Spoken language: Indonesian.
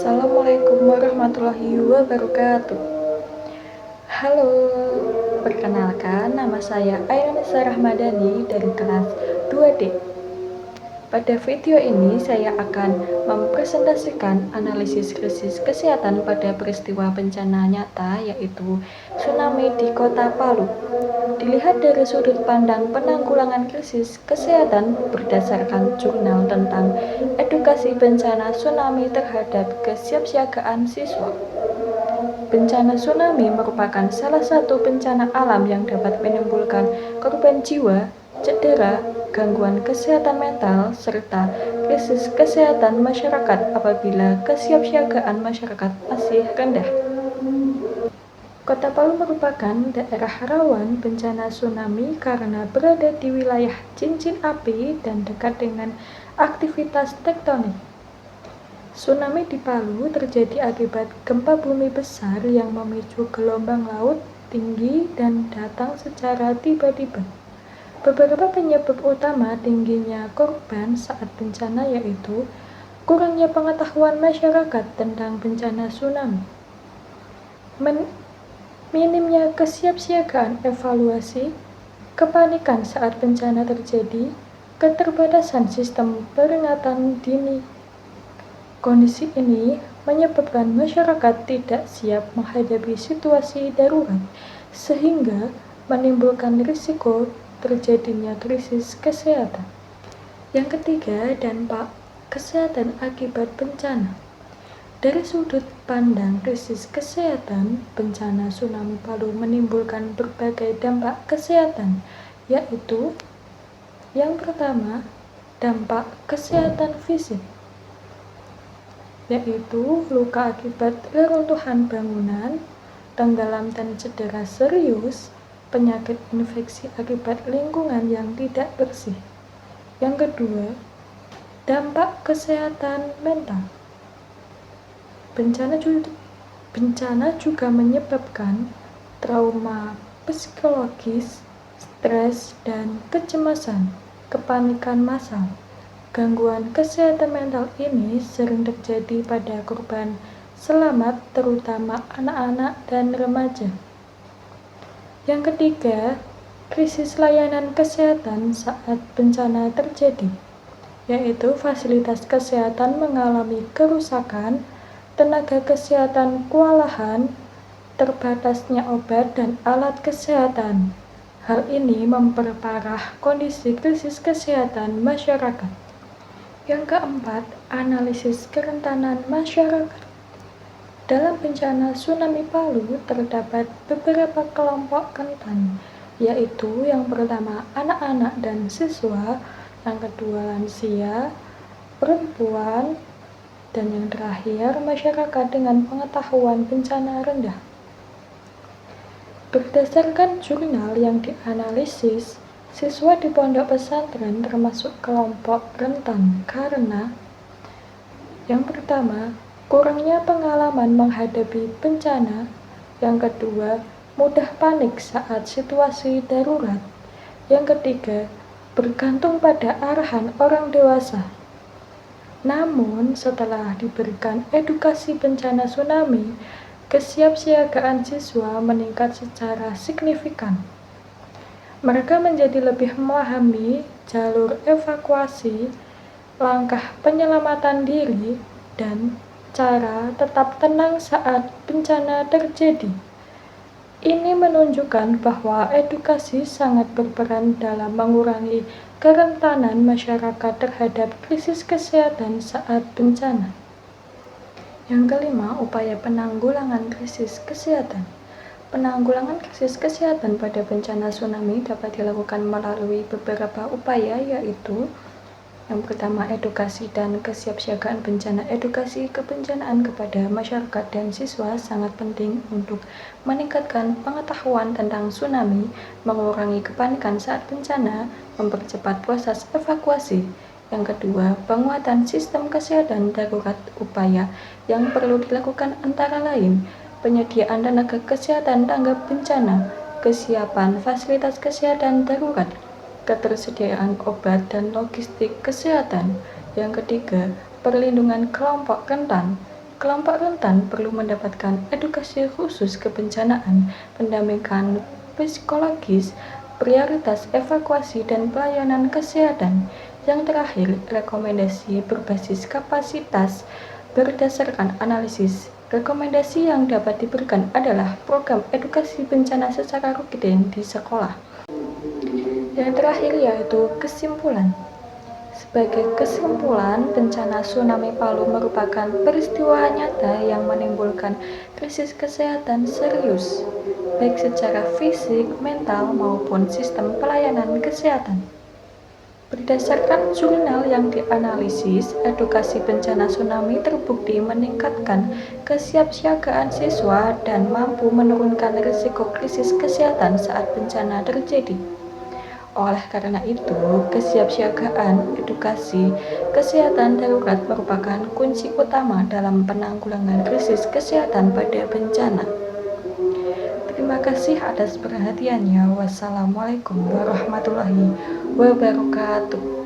Assalamualaikum warahmatullahi wabarakatuh. Halo, perkenalkan nama saya Ainunisa Rahmadani dari kelas 2D. Pada video ini saya akan mempresentasikan analisis krisis kesehatan pada peristiwa bencana nyata yaitu tsunami di Kota Palu. Dilihat dari sudut pandang penanggulangan krisis kesehatan berdasarkan jurnal tentang edukasi bencana tsunami terhadap kesiapsiagaan siswa. Bencana tsunami merupakan salah satu bencana alam yang dapat menimbulkan korban jiwa, cedera, gangguan kesehatan mental, serta krisis kesehatan masyarakat apabila kesiapsiagaan masyarakat masih rendah. Kota Palu merupakan daerah rawan bencana tsunami karena berada di wilayah cincin api dan dekat dengan aktivitas tektonik. Tsunami di Palu terjadi akibat gempa bumi besar yang memicu gelombang laut tinggi dan datang secara tiba-tiba. Beberapa penyebab utama tingginya korban saat bencana yaitu kurangnya pengetahuan masyarakat tentang bencana tsunami, minimnya kesiapsiagaan evaluasi, kepanikan saat bencana terjadi, keterbatasan sistem peringatan dini. Kondisi ini menyebabkan masyarakat tidak siap menghadapi situasi darurat, sehingga menimbulkan risiko terjadinya krisis kesehatan. Yang ketiga, dampak kesehatan akibat bencana. Dari sudut pandang krisis kesehatan, bencana tsunami Palu menimbulkan berbagai dampak kesehatan, yaitu yang pertama, dampak kesehatan fisik, yaitu luka akibat reruntuhan bangunan, tenggelam dan cedera serius, penyakit infeksi akibat lingkungan yang tidak bersih. Yang kedua, dampak kesehatan mental. Bencana juga menyebabkan trauma psikologis, stres dan kecemasan, kepanikan massal. Gangguan kesehatan mental ini sering terjadi pada korban selamat, terutama anak-anak dan remaja. Yang ketiga, krisis layanan kesehatan saat bencana terjadi, yaitu fasilitas kesehatan mengalami kerusakan, tenaga kesehatan kewalahan, terbatasnya obat dan alat kesehatan. Hal ini memperparah kondisi krisis kesehatan masyarakat. Yang keempat, analisis kerentanan masyarakat. Dalam bencana tsunami Palu terdapat beberapa kelompok rentan, yaitu yang pertama anak-anak dan siswa, yang kedua lansia, perempuan, dan yang terakhir masyarakat dengan pengetahuan bencana rendah. Berdasarkan jurnal yang dianalisis, siswa di pondok pesantren termasuk kelompok rentan karena yang pertama, kurangnya pengalaman menghadapi bencana, yang kedua, mudah panik saat situasi darurat, yang ketiga, bergantung pada arahan orang dewasa. Namun, setelah diberikan edukasi bencana tsunami, kesiapsiagaan siswa meningkat secara signifikan. Mereka menjadi lebih memahami jalur evakuasi, langkah penyelamatan diri, dan cara tetap tenang saat bencana terjadi. Ini menunjukkan bahwa edukasi sangat berperan dalam mengurangi kerentanan masyarakat terhadap krisis kesehatan saat bencana. Yang kelima, upaya penanggulangan krisis kesehatan. Penanggulangan krisis kesehatan pada bencana tsunami dapat dilakukan melalui beberapa upaya, yaitu yang pertama, edukasi dan kesiapsiagaan bencana. Edukasi kebencanaan kepada masyarakat dan siswa sangat penting untuk meningkatkan pengetahuan tentang tsunami, mengurangi kepanikan saat bencana, mempercepat proses evakuasi. Yang kedua, penguatan sistem kesehatan darurat. Upaya yang perlu dilakukan antara lain penyediaan tenaga kesehatan tanggap bencana, kesiapan fasilitas kesehatan darurat, ketersediaan obat dan logistik kesehatan. Yang ketiga, perlindungan kelompok rentan. Kelompok rentan perlu mendapatkan edukasi khusus kebencanaan, pendampingan psikologis, prioritas evakuasi dan pelayanan kesehatan. Yang terakhir, rekomendasi berbasis kapasitas berdasarkan analisis. Rekomendasi yang dapat diberikan adalah program edukasi bencana secara rutin di sekolah. Yang terakhir yaitu kesimpulan. Sebagai kesimpulan, bencana tsunami Palu merupakan peristiwa nyata yang menimbulkan krisis kesehatan serius, baik secara fisik, mental, maupun sistem pelayanan kesehatan. Berdasarkan jurnal yang dianalisis, edukasi bencana tsunami terbukti meningkatkan kesiapsiagaan siswa dan mampu menurunkan risiko krisis kesehatan saat bencana terjadi. Oleh karena itu, kesiapsiagaan edukasi kesehatan darurat merupakan kunci utama dalam penanggulangan krisis kesehatan pada bencana. Terima kasih atas perhatiannya. Wassalamualaikum warahmatullahi wabarakatuh.